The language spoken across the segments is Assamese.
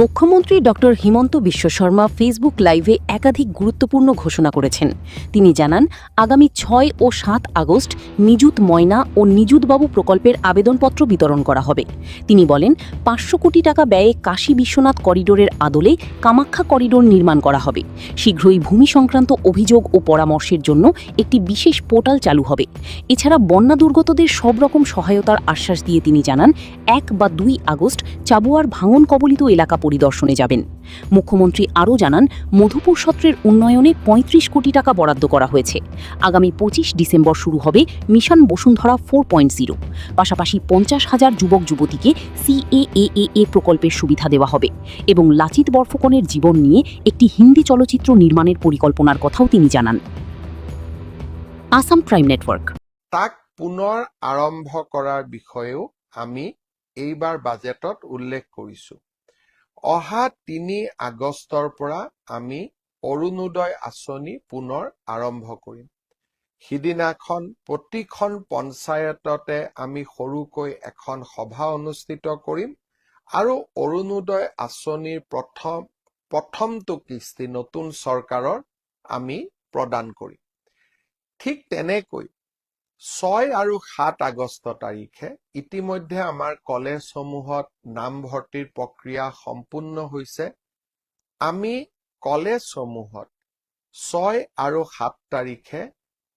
মুখ্যমন্ত্রী ডক্টর হিমন্ত বিশ্ব শর্মা ফেসবুক লাইভে একাধিক গুরুত্বপূর্ণ ঘোষণা করেছেন। তিনি জানান, আগামী ৬ ও ৭ আগস্ট নিযুত ময়না ও নিযুতবাবু প্রকল্পের আবেদনপত্র বিতরণ করা হবে। তিনি বলেন, ৫০০ কোটি টাকা ব্যয়ে কাশী বিশ্বনাথ করিডোরের আদলে কামাখ্যা করিডোর নির্মাণ করা হবে। শীঘ্রই ভূমি সংক্রান্ত অভিযোগ ও পরামর্শের জন্য একটি বিশেষ পোর্টাল চালু হবে। এছাড়া বন্যা দুর্গতদের সব রকম সহায়তার আশ্বাস দিয়ে তিনি জানান, ১ বা ২ আগস্ট চাবুয়ার ভাঙন কবলিত এলাকা পরিদর্শনে যাবেন। মুখ্যমন্ত্রী আরও জানান, মধুপুর সত্রের উন্নয়নে ৩৫ কোটি টাকা বরাদ্দ করা হয়েছে। আগামী ২৫ ডিসেম্বর শুরু হবে মিশন বসুন্ধরা 4.0। পাশাপাশি ৫০,০০০ যুবক যুবতীকে CAAA প্রকল্পের সুবিধা দেওয়া হবে এবং লাচিত বরফুকনের জীবন নিয়ে একটি হিন্দি চলচ্চিত্র নির্মাণের পরিকল্পনার কথাও তিনি জানান। আসাম প্রাইম নেটওয়ার্ক তাক পুনৰ আৰম্ভ কৰাৰ বিষয়েও আমি এইবাৰ বাজেটত উল্লেখ কৰিছো। অহা ৩ আগষ্টৰ পৰা আমি অৰুণোদয় আঁচনি পুনৰ আৰম্ভ কৰিম। সিদিনাখন প্ৰতিখন পঞ্চায়ততে আমি সৰুকৈ এখন সভা অনুষ্ঠিত কৰিম আৰু অৰুণোদয় আঁচনিৰ প্ৰথমটো কিস্তি নতুন চৰকাৰৰ আমি প্ৰদান কৰিম। ঠিক তেনেকৈ ৬ আৰু ৭ আগষ্ট তাৰিখে ইতিমধ্যে আমাৰ কলেজসমূহত নামভৰ্তিৰ প্ৰক্ৰিয়া সম্পূৰ্ণ হৈছে। আমি কলেজসমূহত ৬ আৰু ৭ তাৰিখে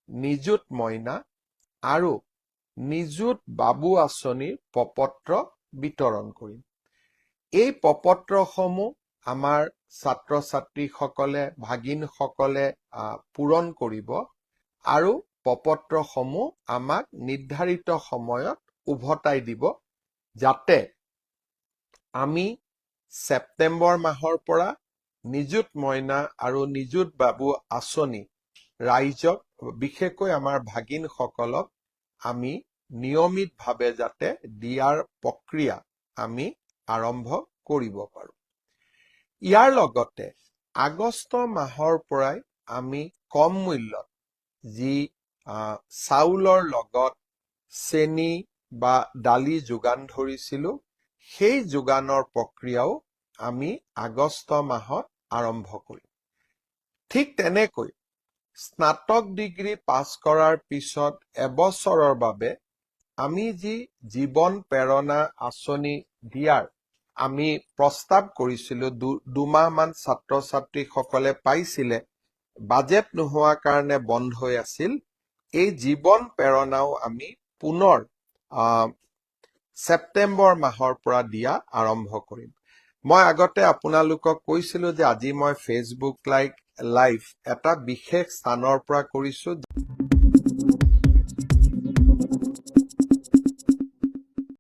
নিযুত মইনা আৰু নিযুত বাবু আঁচনিৰ প্ৰপত্ৰ বিতৰণ কৰিম। এই প্ৰপত্ৰসমূহ আমাৰ ছাত্ৰ ছাত্ৰীসকলে ভাগিনসকলে পূৰণ কৰিব আৰু প্ৰপত্ৰসমূহ আমাক নিৰ্ধাৰিত সময়ত উভতাই দিব, যাতে আমি ছেপ্টেম্বৰ মাহৰ পৰা নিযুত মইনা আৰু নিযুত বাবু আঁচনি ৰাইজক, বিশেষকৈ আমাৰ ভাগিনসকলক আমি নিয়মিতভাৱে যাতে দিয়াৰ প্ৰক্ৰিয়া আমি আৰম্ভ কৰিব পাৰোঁ। ইয়াৰ লগতে আগষ্ট মাহৰ পৰাই আমি কম মূল্যত যি চাউলৰ লগত চেনি বা দালি যোগান ধৰিছিলোঁ, সেই যোগানৰ প্ৰক্ৰিয়াও আমি আগষ্ট মাহত আৰম্ভ কৰিম। ঠিক তেনেকৈ স্নাতক ডিগ্ৰী পাছ কৰাৰ পিছত এবছৰৰ বাবে আমি যি জীৱন প্ৰেৰণা আঁচনি দিয়াৰ আমি প্ৰস্তাৱ কৰিছিলোঁ, দুমাহমান ছাত্ৰ ছাত্ৰীসকলে পাইছিলে, বাজেট নোহোৱাৰ কাৰণে বন্ধ হৈ আছিল। এই জীৱন প্ৰেৰণাও আমি পুনৰ ছেপ্টেম্বৰ মাহৰ পৰা দিয়া আৰম্ভ কৰিম। মই আগতে আপোনালোকক কৈছিলোঁ যে আজি মই ফেচবুক লাইভ এটা বিশেষ স্থানৰ পৰা কৰিছোঁ।